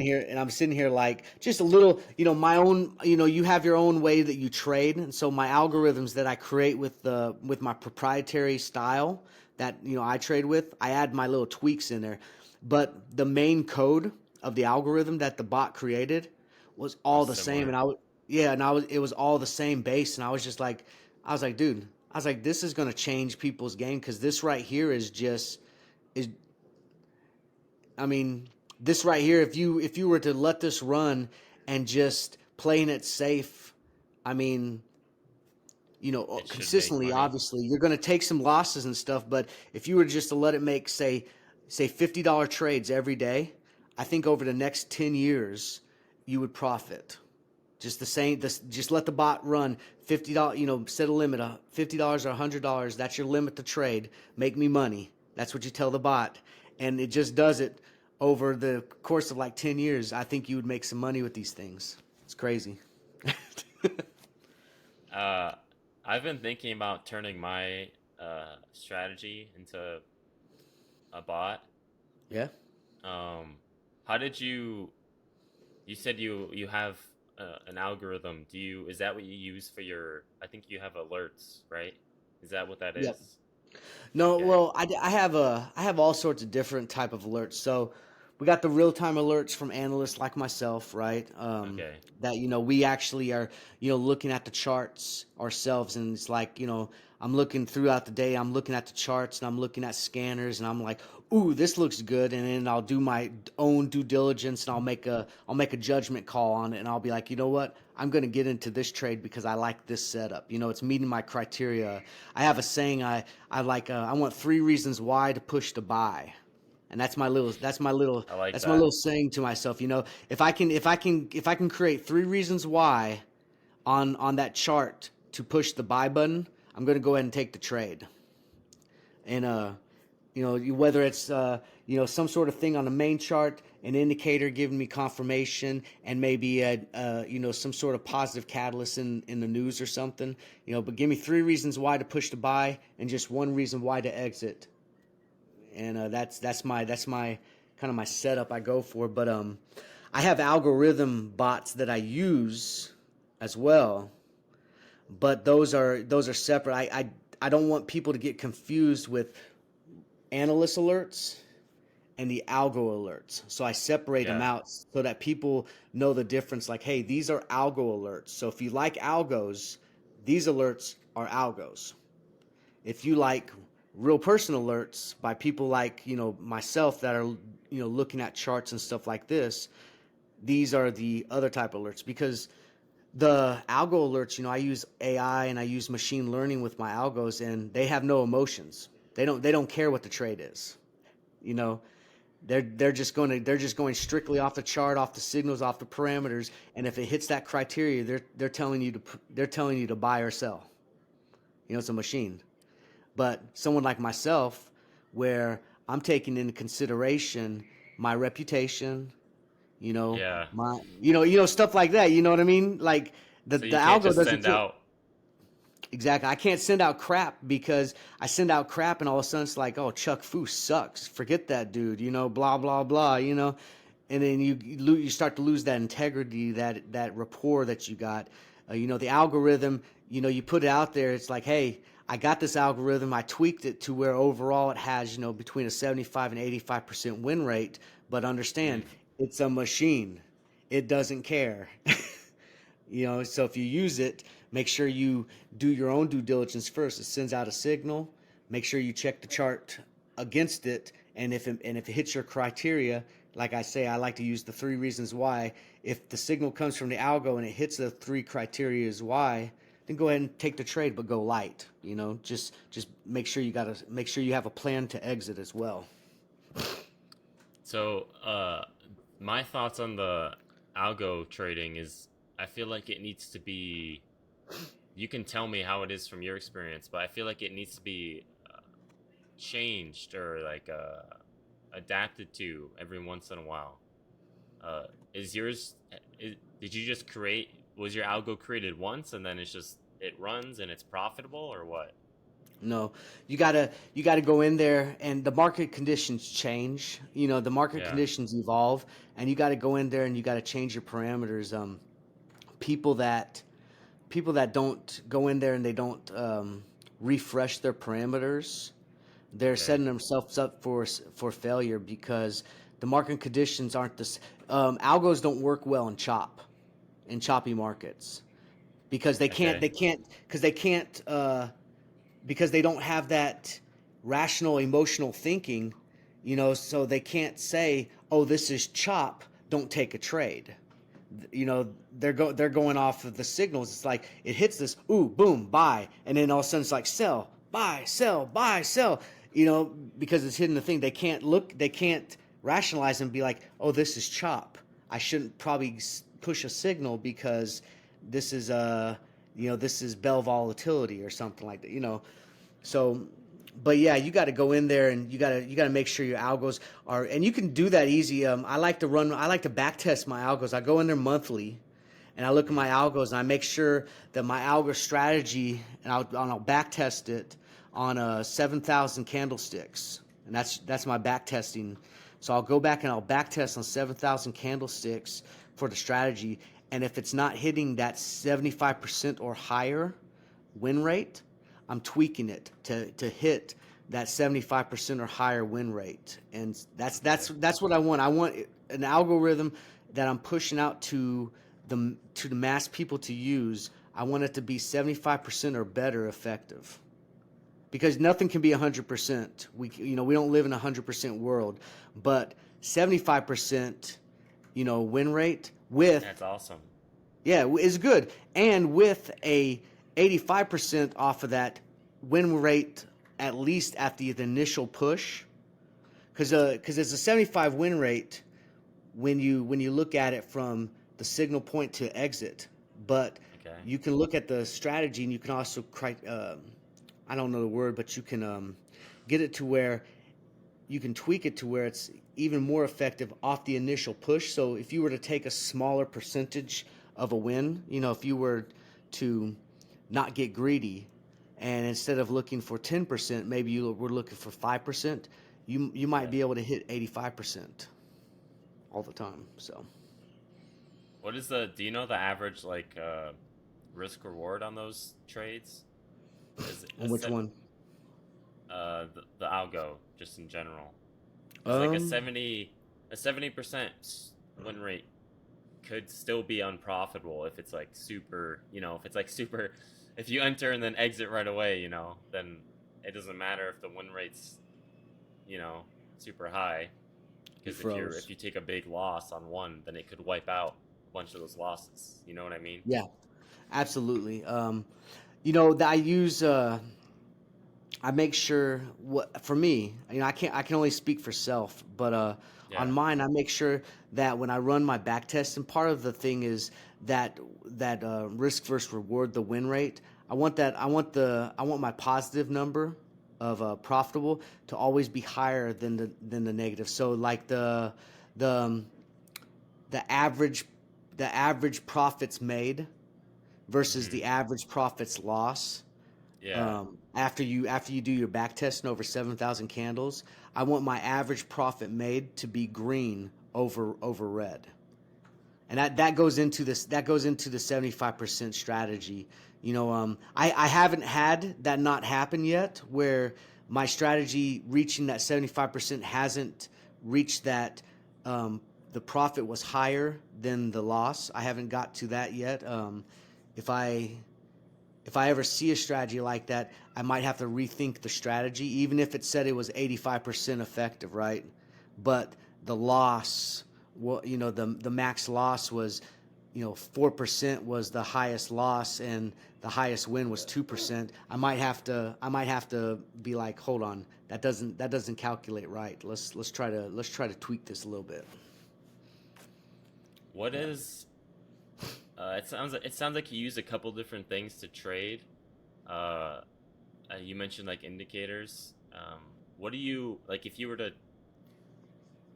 here like just a little, my own, you have your own way that you trade. And so my algorithms that I create with my proprietary style that, I trade with, I add my little tweaks in there. But the main code of the algorithm that the bot created was Was all the same. similar. And yeah, and it was all the same base. And I was like, dude, this is going to change people's game. Cause this right here is I mean, this right here, if you were to let this run and just playing it safe, I mean, It should make consistently, money. obviously, you're going to take some losses and stuff. But if you were just to let it make, say $50 trades every day, I think over the next 10 years, you would profit. Just the same. Just let the bot run $50. Set a limit of $50 or $100. That's your limit to trade. Make me money. That's what you tell the bot, and it just does it over the course of like 10 years. I think you would make some money with these things. It's crazy. Uh, I've been thinking about turning my strategy into a bot. Yeah. Um, how did you said you have an algorithm. Is that what you use for your, I think you have alerts, right? Is that what that Yep. is? No, Okay. well, I have all sorts of different type of alerts. So we got the real time alerts from analysts like myself, right? Okay. That we actually are looking at the charts ourselves, and it's like I'm looking throughout the day. I'm looking at the charts and I'm looking at scanners, and I'm like, ooh, this looks good, and then I'll do my own due diligence and I'll make a judgment call on it, and I'll be like, you know what? I'm going to get into this trade because I like this setup. It's meeting my criteria. I have a saying I like I want 3 reasons why to push to buy. And I like that's my that. little saying to myself, if I can create 3 reasons why on that chart to push the buy button, I'm going to go ahead and take the trade. And whether it's some sort of thing on the main chart, an indicator giving me confirmation, and maybe some sort of positive catalyst in the news or something. But give me 3 reasons why to push to buy and just one reason why to exit. And that's my kind of my setup I go for. But I have algorithm bots that I use as well, but those are separate. I don't want people to get confused with analyst alerts and the algo alerts. So I separate them Yeah. out so that people know the difference. Like, hey, these are algo alerts. So if you like algos, these alerts are algos. If you like real person alerts by people like myself that are looking at charts and stuff like this, these are the other type of alerts. Because the algo alerts, I use AI and I use machine learning with my algos, and they have no emotions. They don't care what the trade is. You know, they're just going strictly off the chart, off the signals, off the parameters, and if it hits that criteria, they're telling you to buy or sell. It's a machine. But someone like myself, where I'm taking into consideration my reputation, you know, Yeah. my, stuff like that. You know what I mean? Like So the you can't algo just doesn't send care. out. Exactly. I can't send out crap because I send out crap and all of a sudden it's like, oh, Chuck Fu sucks. Forget that dude, blah, blah, blah, And then you start to lose that integrity, that rapport that you got. The algorithm, you put it out there. It's like, hey, I got this algorithm. I tweaked it to where overall it has, between a 75 and 85% win rate. But understand, Mm. it's a machine. It doesn't care. So if you use it, make sure you do your own due diligence first. It sends out a signal. Make sure you check the chart against it, and if it hits your criteria, like I say, I like to use the 3 reasons why. If the signal comes from the algo and it hits the 3 criteria is why, then go ahead and take the trade, but go light. Just make sure you have a plan to exit as well. So, my thoughts on the algo trading is I feel like it needs to be. You can tell me how it is from your experience, but I feel like it needs to be changed or like adapted to every once in a while. Is yours? Did you just create? Was your algo created once and then it runs and it's profitable or what? No, you gotta go in there, and the market conditions change. The market Yeah. conditions evolve, and you got to go in there and you got to change your parameters. People that people that don't go in there and they don't refresh their parameters, they're Okay. setting themselves up for failure because the market conditions aren't this. Algos don't work well in choppy markets because they can't Okay. they can't because they can't because they don't have that rational emotional thinking, so they can't say, oh, this is chop, don't take a trade. They're going off of the signals. It's like it hits this, ooh, boom, buy, and then all of a sudden it's like sell, buy, sell, buy, sell. Because it's hitting the thing. They can't rationalize and be like, oh, this is chop. I shouldn't probably push a signal because this is this is bell volatility or something like that. So, but yeah, you got to go in there and you got to make sure your algos are, and you can do that easy. I like to back test my algos. I go in there monthly, and I look at Mm. my algos and I make sure that my algo strategy, and I'll back test it on 7,000 candlesticks, and that's my back testing. So I'll go back and I'll back test on 7,000 candlesticks for the strategy, and if it's not hitting that 75% or higher win rate, I'm tweaking it to hit that 75% or higher win rate. And Okay. that's what I want. I want an algorithm that I'm pushing out to the mass people to use. I want it to be 75% or better effective. Because nothing can be 100%. We don't live in a 100% world, but 75%, win rate with, That's awesome. yeah, is good. And with a 85% off of that win rate, at least at the initial push, because it's a 75 win rate when you look at it from the signal point to exit. But Okay. you can look at the strategy, and you can also I don't know the word, but you can get it to where you can tweak it to where it's even more effective off the initial push. So if you were to take a smaller percentage of a win, if you were to not get greedy, and instead of looking for 10%, maybe you were looking for 5%, you might Yeah. be able to hit 85% all the time. So What is the? Do you know the average like risk reward on those trades? Is it on which one? the algo just in general? Because like Um, a 70% win rate could still be unprofitable if it's like super, if it's like super, if you enter and then exit right away, then it doesn't matter if the win rate's, you know, super high. you Because if froze. you take a big loss on one, then it could wipe out a bunch of those losses. You know what I mean? Yeah, absolutely. That I make sure what for me, I can only speak for self, but on Yeah. mine I make sure that when I run my back test, and part of the thing is that risk versus reward, the win rate. I want my positive number profitable to always be higher than the negative. So like the the average the average profits made versus Hmm. the average profits loss. Yeah. After you do your back testing over 7,000 candles, I want my average profit made to be green over red, and that goes into this that goes into the 75% strategy. I haven't had that not happen yet, where my strategy reaching that 75% hasn't reached that. The profit was higher than the loss. I haven't got to that yet. If I if I ever see a strategy like that, I might have to rethink the strategy, even if it said it was 85% effective, right? But the loss, well, the max loss was, 4% was the highest loss, and the highest win was 2%. I might have to be like, hold on, that doesn't calculate right. Let's try to tweak this a little bit. What Yeah. is it sounds like you use a couple different things to trade. Uh, you mentioned like indicators. What do you like if you were to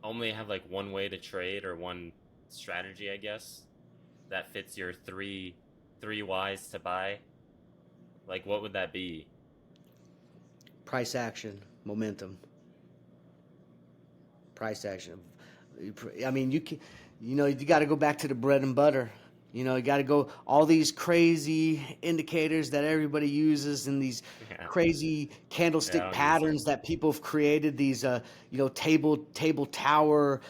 only have like one way to trade or one strategy, I guess, that fits your three whys to buy? Like what would that be? Price action, momentum, price action. I mean, you got to go back to the bread and butter. You got to go all these crazy indicators that everybody uses, and these Yeah. crazy Yeah, I candlestick don't use them. patterns that people have created. These, table tower,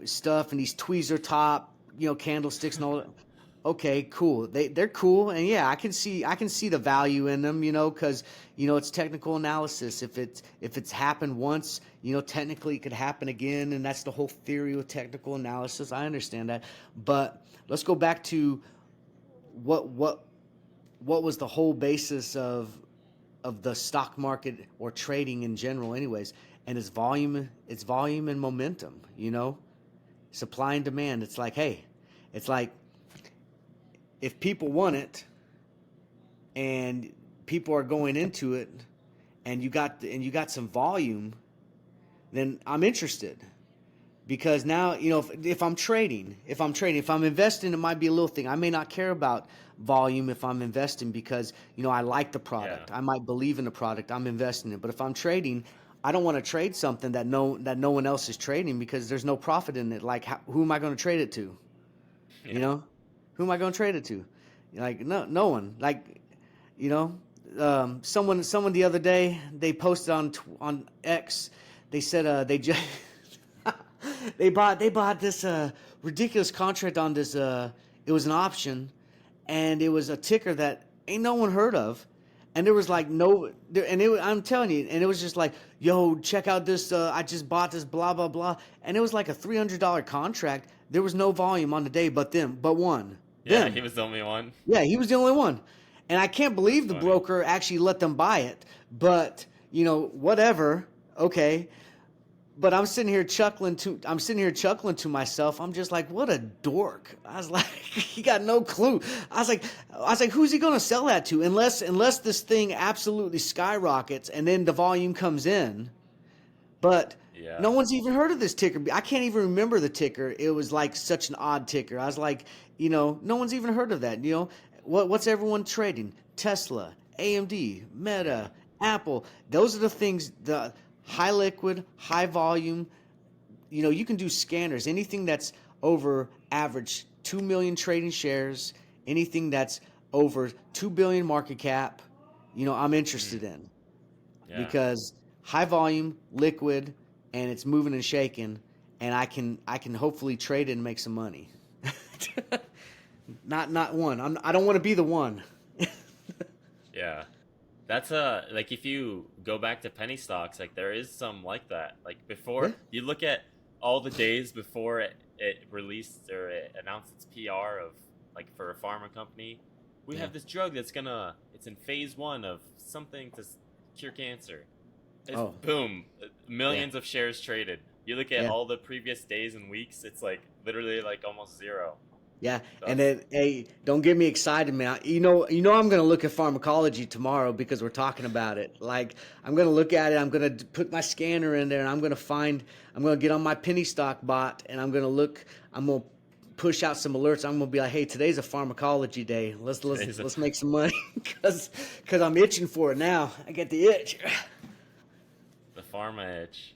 stuff, and these tweezer top, candlesticks and all that. Okay, cool. They're cool, and yeah, I can see the value in them, because it's technical analysis. If it's happened once, technically it could happen again, and that's the whole theory with technical analysis. I understand that, but let's go back to what what what was the whole basis of the stock market or trading in general, anyways, and it's volume and momentum. Supply and demand. It's like, hey, it's like if people want it and people are going into it, and you got some volume, then I'm interested, because now, if I'm investing, it might be a little thing. I may not care about volume if I'm investing, because I like the Yeah. product. I might believe in the product. I'm investing in it. But if I'm trading, I don't want to trade something that no one else is trading, because there's no profit in it. Like, who am I going to trade it to? You Yeah. know, who am I going to trade it to? Like, no one. Like, you know, someone the other day, they posted on X. They said they just they bought this ridiculous contract on this. It was an option, and it was a ticker that ain't no one heard of. And there was like no, I'm telling you, and it was just like, yo, check out this. I just bought this, blah blah blah, and it was like a $300 contract. There was no volume on the day, but one, Yeah, he them. was the only one. Yeah, he was the only one, and I can't That's believe the funny. broker actually let them buy it. But whatever. Okay, but I'm sitting here chuckling to myself. I'm just like, what a dork. I was like, he got no clue. I was like, who's he gonna sell that to? Unless this thing absolutely skyrockets and then the volume comes in. But Yeah. no one's even heard of this ticker. I can't even remember the ticker. It was like such an odd ticker. I was like, no one's even heard of that. What's everyone trading? Tesla, AMD, Yeah. Meta, Apple. Those are the things. The high liquid, high volume. You can do scanners. Anything that's over average 2 million trading shares, anything that's over 2 billion market cap, I'm Mm. interested in, Yeah. because high volume, liquid, and it's moving and shaking, and I can hopefully trade it and make some money. Not one. I don't want to be the one. Yeah. That's like if you go back to penny stocks, like there is some like that. Like Yeah. before you look at all the days before it released or it announced its PR of like for a pharma company, we Yeah. have this drug that's gonna it's in phase one of something to cure cancer. It's Oh. boom, Yeah. millions of shares traded. You look at Yeah. all the previous days and weeks, it's like literally like almost zero. Yeah, and That's then hey, don't get me excited, man. You know, I'm gonna look at pharmacology tomorrow because we're talking about it. Like, I'm gonna look at it. I'm gonna put my scanner in there, and I'm gonna find. I'm gonna get on my penny stock bot, and I'm gonna look. I'm gonna push out some alerts. I'm gonna be like, hey, today's a pharmacology day. today's a, Let's make some money because I'm itching for it now. I get the itch. the pharma itch.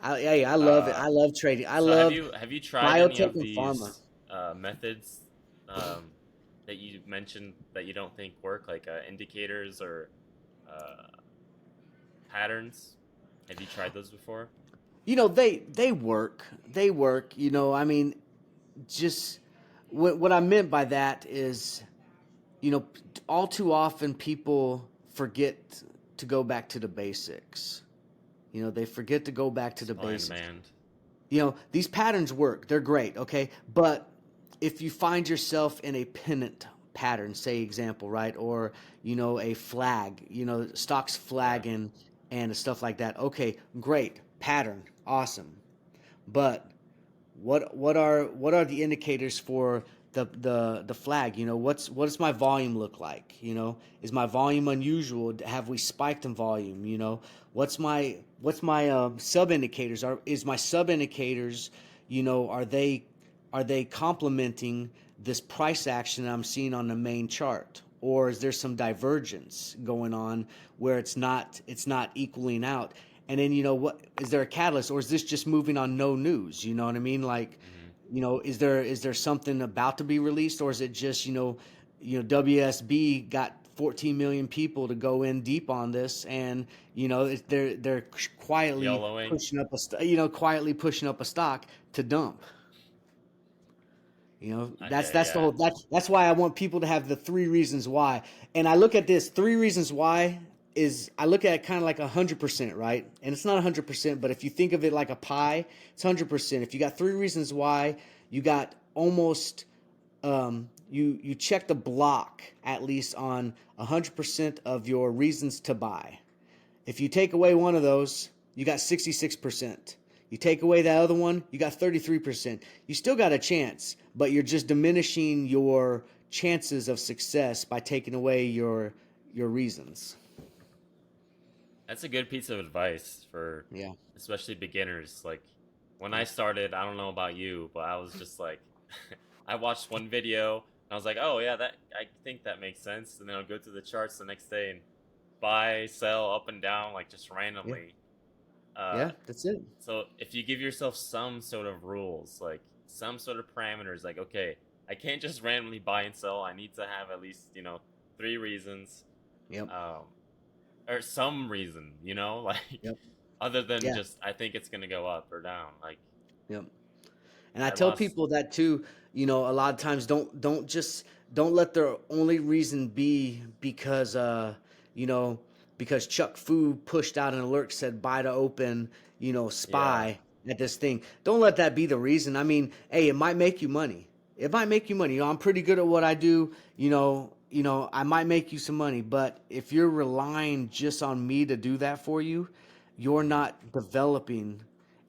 Hey, I love it. Uh, I love trading. I so love have you tried any biotech of and pharma. these methods that you mentioned that you don't think work, like indicators or uh, patterns? Have you tried those before? You know, they work. They work. You know, I mean, just what I meant by that is, you know, all too often people forget to go back to the basics. You know, they forget to go back to the Supply and basics. demand. You know, these patterns work. They're great, okay? But if you find yourself in a pennant pattern, say example, right? Or, you know, a flag, you know, stocks Yeah. flagging and stuff like that. Okay, great. Pattern. Awesome. But what are the indicators for the flag? You know, what does my volume look like? You know, is my volume unusual? Have we spiked in volume? You know, what's my sub indicators? Is my sub indicators, you know, are they complementing this price action that I'm seeing on the main chart? Or is there some divergence going on where it's not equaling out? And then, you know, what is there a catalyst, or is this just moving on no news? You know what I mean? Like, Hmm. you know, is there something about to be released, or is it just, you know, WSB got 14 million people to go in deep on this, and you know they're quietly YOLOing. pushing up you know, quietly pushing up a stock to dump. You know, Okay. that's the Yeah. whole that's why I want people to have the three reasons why. And I look at this three reasons why is I look at it kind of like 100%, right? And it's not 100%, but if you think of it like a pie, it's 100%. If you got three reasons why, you got almost you check the block at least on 100% of your reasons to buy. If you take away one of those, you got 66%. You take away that other one, you got 33%. You still got a chance, but you're just diminishing your chances of success by taking away your reasons. That's a good piece of advice for Yeah. especially beginners. Like when I started, I don't know about you, but I was just like I watched one video and I was like, "Oh yeah, that I think that makes sense." And then I'll go through the charts the next day and buy, sell up and down like just Yeah. randomly. Uh Yeah, that's it. so if you give yourself some sort of rules, like some sort of parameters, like okay, I can't just randomly buy and sell. I need to have at least, three reasons. Yep. Um or some reason, like Yep. other than Yeah. just I think it's gonna go up or down. Like Yep. And I I tell lost, people that too, you know, a lot of times don't let their only reason be because you know, because Chuck Fu pushed out an alert said buy to open, you know, yeah, spy at this thing. Don't let that be the reason. I mean, hey, it might make you money. It might make you money. You know, I'm pretty good at what I do, you know, I might make you some money, but if you're relying just on me to do that for you, you're hmm, not developing,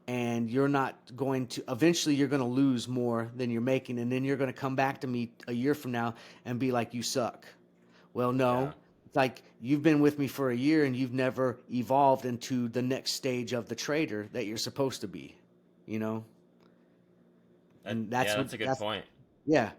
and you're not going to eventually you're going to lose more than you're making, and then you're going to come back to me a year from now and be like, you suck. Well, yeah, no. It's like you've been with me for a year and you've never evolved into the next stage of the trader that you're supposed to be, you know. And yeah, that's a good that's point. yeah.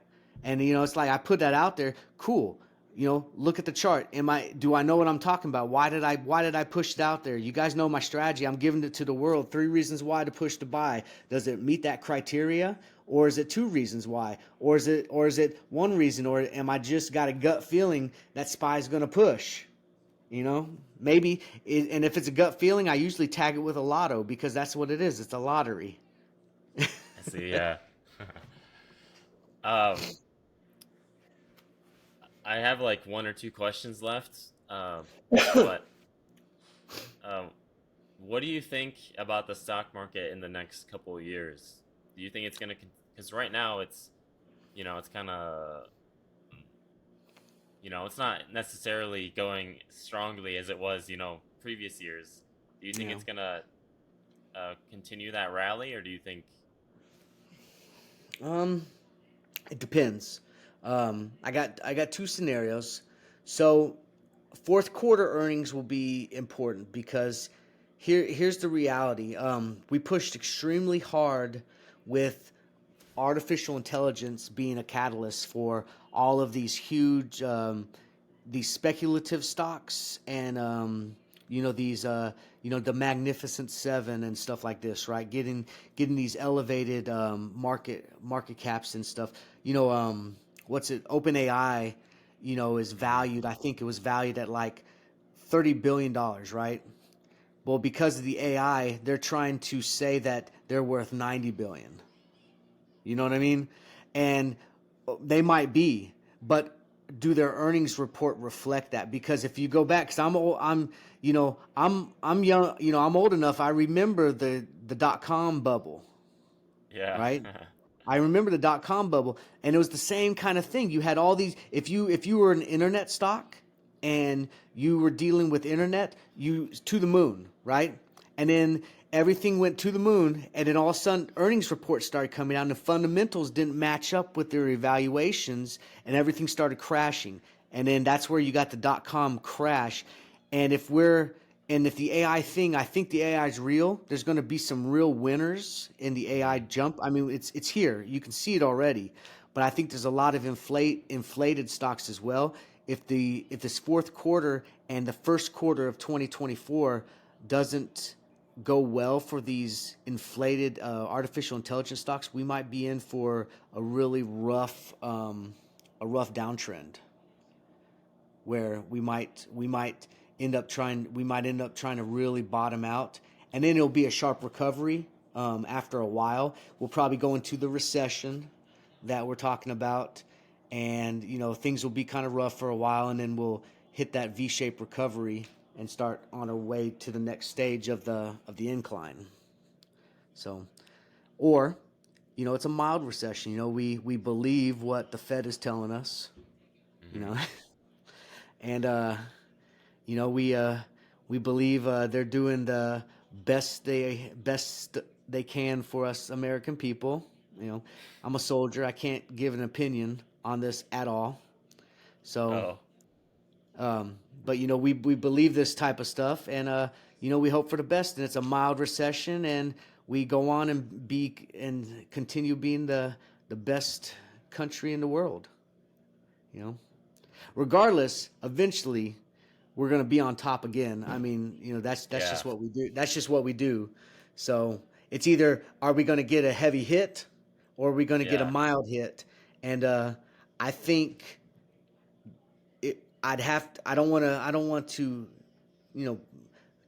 And you know, it's like I put that out there. Cool. You know, look at the chart. Do I know what I'm talking about? Why did I push it out there? You guys know my strategy. I'm giving it to the world. Three reasons why to push to buy. Does it meet that criteria? Or is it two reasons why? Or is it one reason? Or am I just got a gut feeling that SPY's gonna push? You know? Maybe and if it's a gut feeling, I usually tag it with a lotto because that's what it is. It's a lottery. I see. Yeah. um, I have like one or two questions left. But um, what do you think about the stock market in the next couple of years? Do you think it's gonna? Because right now it's kind of, it's not necessarily going strongly as it was, previous years. Do you think Yeah. it's gonna continue that rally, or do you think? Um It depends. I got two scenarios. So fourth quarter earnings will be important because here's the reality. We pushed extremely hard with artificial intelligence being a catalyst for all of these huge these speculative stocks and these the Magnificent Seven and stuff like this, right? Getting these elevated market caps and stuff. What's it? OpenAI, is valued. I think it was valued at like $30 billion, right? Well, because of the AI, they're trying to say that they're worth 90 billion. You know what I mean? And they might be, but do their earnings report reflect that? Because if you go back, because I'm old, I'm young, I'm old enough. I remember the dot com bubble, Yeah. right? I remember the dot com bubble, and it was the same kind of thing. You had all these. If you were an internet stock and you were dealing with internet, you to the moon, right? And then everything went to the moon, and then all of a sudden earnings reports started coming out, and the fundamentals didn't match up with their evaluations, and everything started crashing. And then that's where you got the dot com crash. And if the AI thing, I think the AI is real. There's going to be some real winners in the AI Mhm. jump. I mean, it's here. You can see it already, but I think there's a lot of inflated stocks as well. If this fourth quarter and the first quarter of 2024 doesn't go well for these inflated artificial intelligence stocks, we might be in for a really a rough downtrend where we might end up trying to really bottom out, and then it'll be a sharp recovery after a while. We'll probably go into the recession that we're talking about, and things will be kind of rough for a while, and then we'll hit that V-shaped recovery and start on our way to the next stage of the incline. So, or it's a mild recession. We believe what the Fed is telling us. You know, Mhm. and we believe they're doing the best they can for us American people. I'm a soldier. I can't give an opinion on this at all. So, Oh. but we believe this type of stuff, and we hope for the best. And it's a mild recession, and we go on and continue being the best country in the world. You know, Regardless, eventually we're going to be on top again. I mean, that's Yeah. just what we do. That's just what we do. So it's either are we going to get a heavy hit or are we going to get a Yeah. mild hit? And I think I don't want to, you know,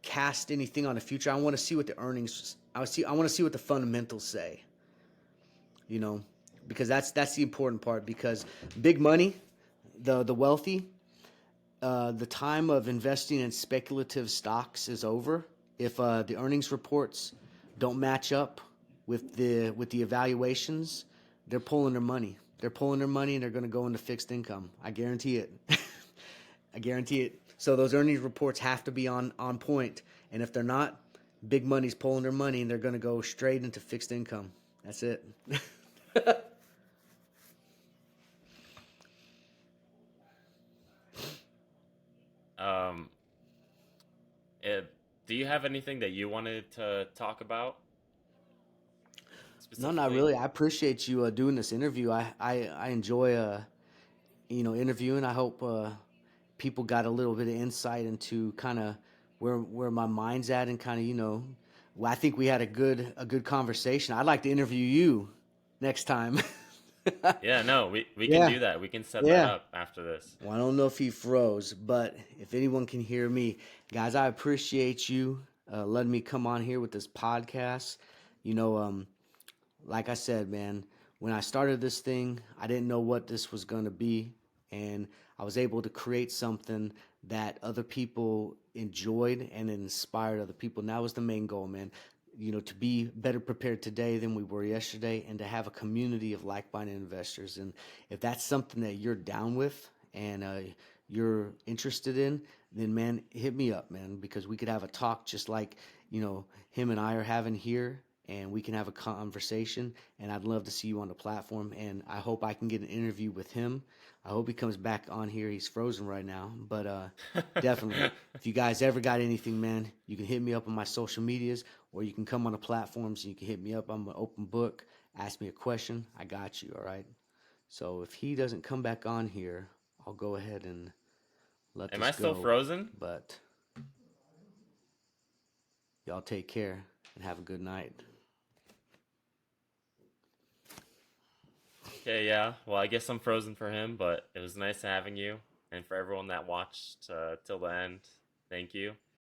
cast anything on the future. I want to see what the earnings. I want to see what the fundamentals say. You know, because that's the important part. Because big money, the wealthy, the time of investing in speculative stocks is over. If the earnings reports don't match up with the evaluations, they're pulling their money. They're pulling their money and they're going to go into fixed income. I guarantee it. I guarantee it. So those earnings reports have to be on point. And if they're not, big money's pulling their money and they're going to go straight into fixed income. That's it. Um. eh, do you have anything that you wanted to talk about No, not specifically? really. I appreciate you doing this interview. I enjoy interviewing. I hope people got a little bit of insight into kind of where my mind's at and kind of well, I think we had a good conversation. I'd like to interview you next time. Yeah. No. We can Yeah, do that. We can set that yeah. up after this. Well, I don't know if he froze, but if anyone can hear me, guys, I appreciate you letting me come on here with this podcast. You know, like I said, man, when I started this thing, I didn't know what this was going to be. And I was able to create something that other people enjoyed and it inspired other people. And that was the main goal, man. To be better prepared today than we were yesterday and to have a community of like minded investors. And if that's something that you're down with and you're interested in, then man, hit me up, man, because we could have a talk just like, him and I are having here and we can have a conversation. And I'd love to see you on the platform. And I hope I can get an interview with him. I hope he comes back on here. He's frozen right now, but definitely. If you guys ever got anything, man, you can hit me up on my social medias, or you can come on the platforms and you can hit me up. I'm an open book. Ask me a question. I got you. All right. So if he doesn't come back on here, I'll go ahead and let Am this I still go. frozen? But y'all take care and have a good night. Okay, yeah. Well, I guess I'm frozen for him, but it was nice having you. And for everyone that watched till the end, thank you.